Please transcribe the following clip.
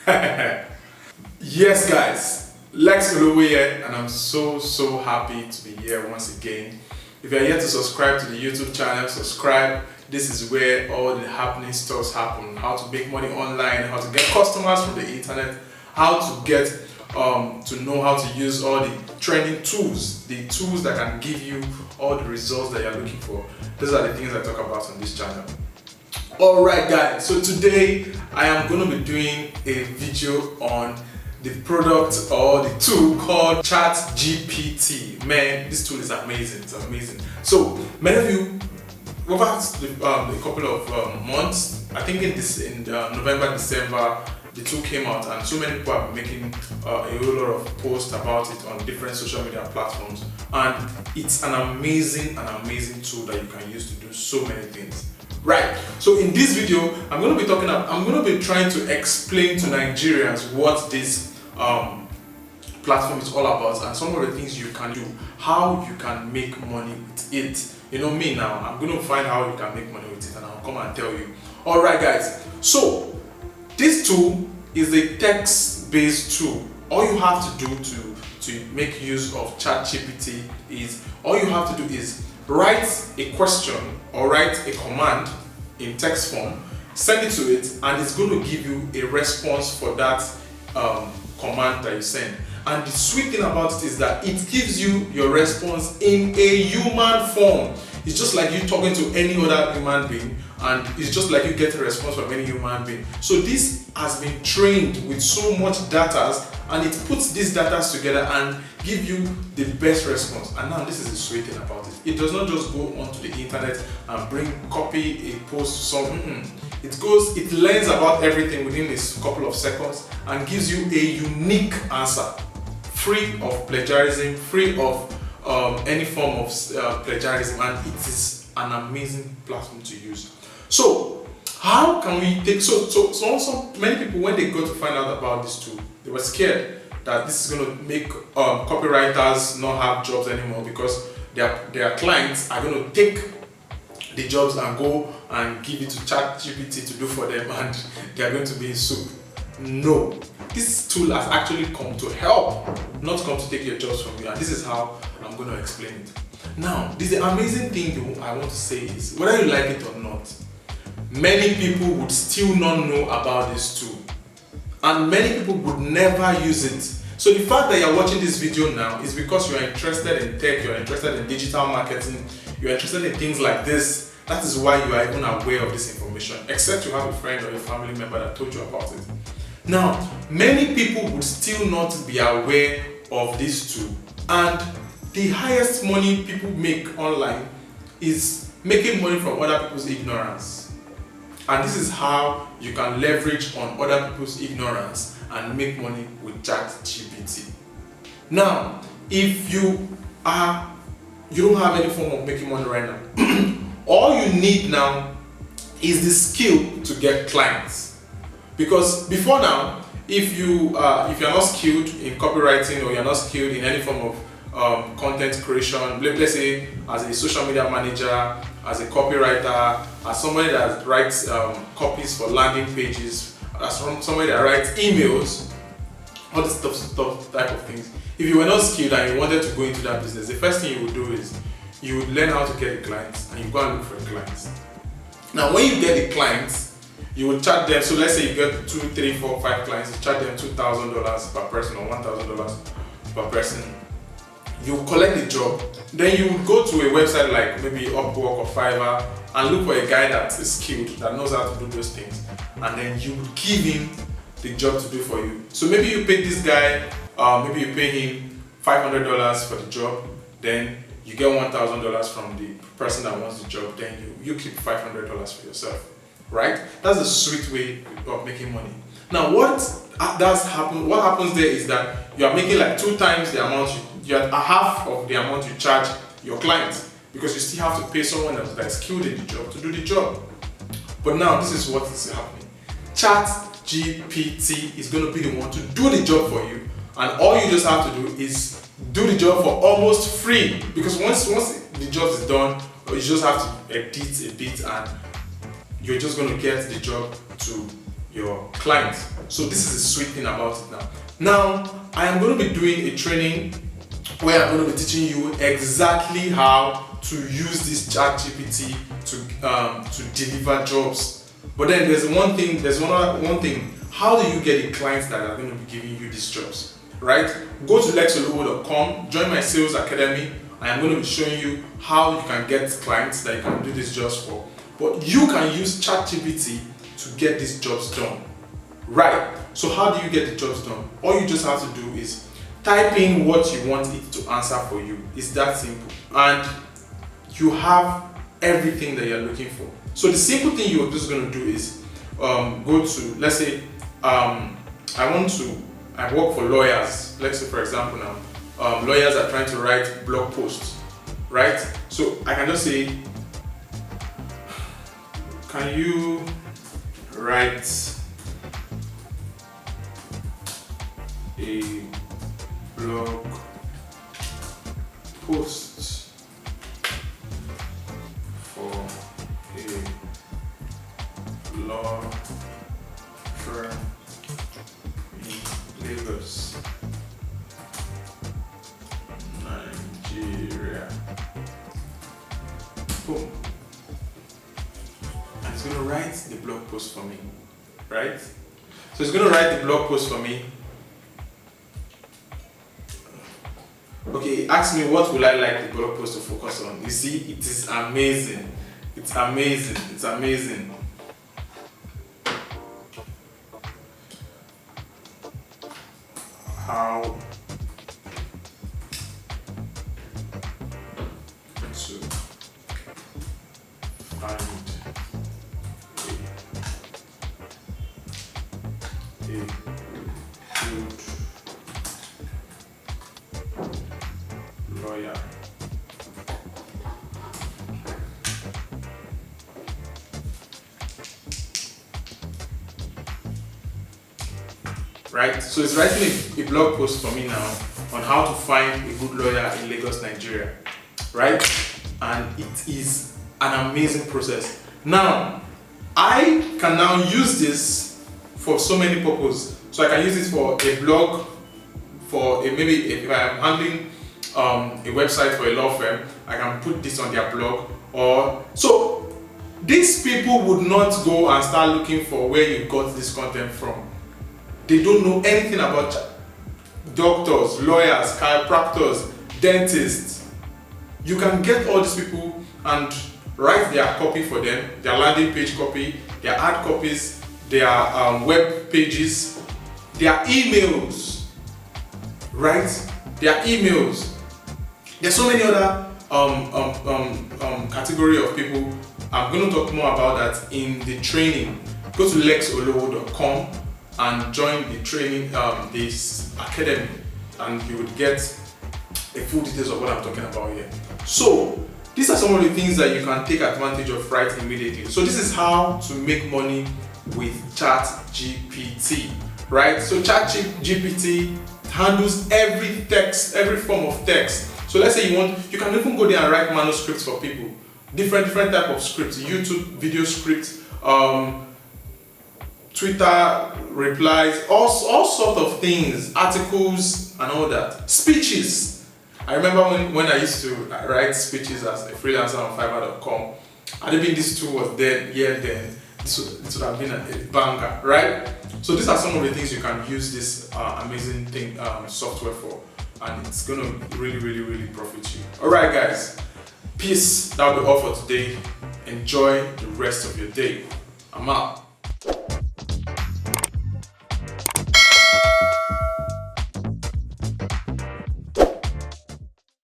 Yes guys, Lex Olowe here, and I'm so happy to be here once again. If you're here to subscribe to the YouTube channel, subscribe. This is where all the happening stuff happen. How to make money online, how to get customers from the internet, how to get to know how to use all the trending tools, the tools that can give you all the results that you're looking for. Those are the things I talk about on this channel. Alright guys, so today I am going to be doing a video on the product or the tool called Chat GPT. Man, this tool is amazing. It's amazing. So many of you, over a couple of months, I think in November, December, the tool came out, and so many people have been making a whole lot of posts about it on different social media platforms. And it's an amazing tool that you can use to do so many things. Right, so in this video, I'm going to be trying to explain to Nigerians what this platform is all about and some of the things you can do, how you can make money with it. You know me now, I'm going to find how you can make money with it, and I'll come and tell you. Alright guys, so this tool is a text-based tool. All you have to do to make use of Chat GPT is, all you have to do is write a question or write a command in text form, send it to it, and it's going to give you a response for that command that you send. And the sweet thing about it is that it gives you your response in a human form. It's just like you talking to any other human being, and it's just like you get a response from any human being. So this has been trained with so much data, and it puts these data together and give you the best response. And now this is the sweet thing about it. It does not just go onto the internet and copy a post to some. It learns about everything within a couple of seconds and gives you a unique answer, free of plagiarism, free of any form of plagiarism, and it is an amazing platform to use. So how can we take, so many people, when they go to find out about this tool, they were scared that this is going to make copywriters not have jobs anymore, because their clients are going to take the jobs and go and give it to Chat GPT to do for them, and they are going to be in soup. No, this tool has actually come to help, not come to take your jobs from you, and this is how I'm going to explain it. Now, the amazing thing I want to say is, whether you like it or not, many people would still not know about this tool, and many people would never use it. So the fact that you're watching this video now is because you're interested in tech, you're interested in digital marketing, you're interested in things like this. That is why you are even aware of this information, except you have a friend or a family member that told you about it. Now, many people would still not be aware of this tool, and the highest money people make online is making money from other people's ignorance. And this is how you can leverage on other people's ignorance and make money with Chat GPT. Now, if you don't have any form of making money right now, all you need now is the skill to get clients. Because before now, if you're not skilled in copywriting, or you're not skilled in any form of content creation, let's say as a social media manager, as a copywriter, as somebody that writes copies for landing pages, as somebody that writes emails, all this stuff type of things. If you were not skilled and you wanted to go into that business, the first thing you would do is you would learn how to get the clients, and you go and look for the clients. Now, when you get the clients, you will charge them. So let's say you get 2, 3, 4, 5 clients, you charge them $2,000 per person or $1,000 per person. You collect the job, then you would go to a website like maybe Upwork or Fiverr and look for a guy that is skilled, that knows how to do those things, and then you would give him the job to do for you. So maybe you pay this guy, maybe you pay him $500 for the job, then you get $1,000 from the person that wants the job, then you keep $500 for yourself, right? That's the sweet way of making money. Now, what happens there is that you are making like 2 times the amount, you're at half of the amount you charge your client, because you still have to pay someone else that is skilled in the job to do the job. But now this is what is happening. Chat GPT is going to be the one to do the job for you, and all you just have to do is do the job for almost free, because once the job is done, you just have to edit a bit and you're just going to get the job to your client. So this is the sweet thing about it now. Now, I am going to be doing a training where I'm going to be teaching you exactly how to use this Chat GPT to deliver jobs. But then there's one thing. How do you get the clients that are going to be giving you these jobs, right? Go to lexolowo.com, join my sales academy. I am going to be showing you how you can get clients that you can do these jobs for. But you can use Chat GPT to get these jobs done, right? So how do you get the jobs done? All you just have to do is type in what you want it to answer for you. It's that simple. And you have everything that you're looking for. So the simple thing you're just going to do is go to, let's say, I work for lawyers. Let's say, for example, now, lawyers are trying to write blog posts, right? So I can just say, can you write a blog post for a law firm in Lagos, Nigeria. Boom. And it's going to write the blog post for me, right? So it's going to write the blog post for me. Okay, it asks me what will I like the blog post to focus on. You see, it is amazing. It's amazing. It's amazing. How to find a good lawyer. Right? So it's writing a blog post for me now on how to find a good lawyer in Lagos, Nigeria. Right? And it is an amazing process. Now, I can now use this for so many purposes. So I can use this for a blog, for maybe if I am handling a website for a law firm, I can put this on their blog. Or so these people would not go and start looking for where you got this content from. They don't know anything about doctors, lawyers, chiropractors, dentists. You can get all these people and write their copy for them, their landing page copy, their ad copies, their web pages, their emails, right? Their emails. There's so many other category of people. I'm going to talk more about that in the training. Go to lexolowo.com and join the training, this academy, and you would get a full details of what I'm talking about here. So these are some of the things that you can take advantage of right immediately. So this is how to make money with Chat GPT, right? So Chat GPT handles every text, every form of text. So let's say you can even go there and write manuscripts for people, different type of scripts, YouTube video scripts, Twitter replies, all sort of things, articles and all that, speeches. I remember when I used to write speeches as a freelancer on Fiverr.com. I didn't think this tool was there yet then. This would have been a banger, right? So these are some of the things you can use this amazing thing software for, and it's gonna really profit you. All right, guys, peace. That'll be all for today. Enjoy the rest of your day. I'm out.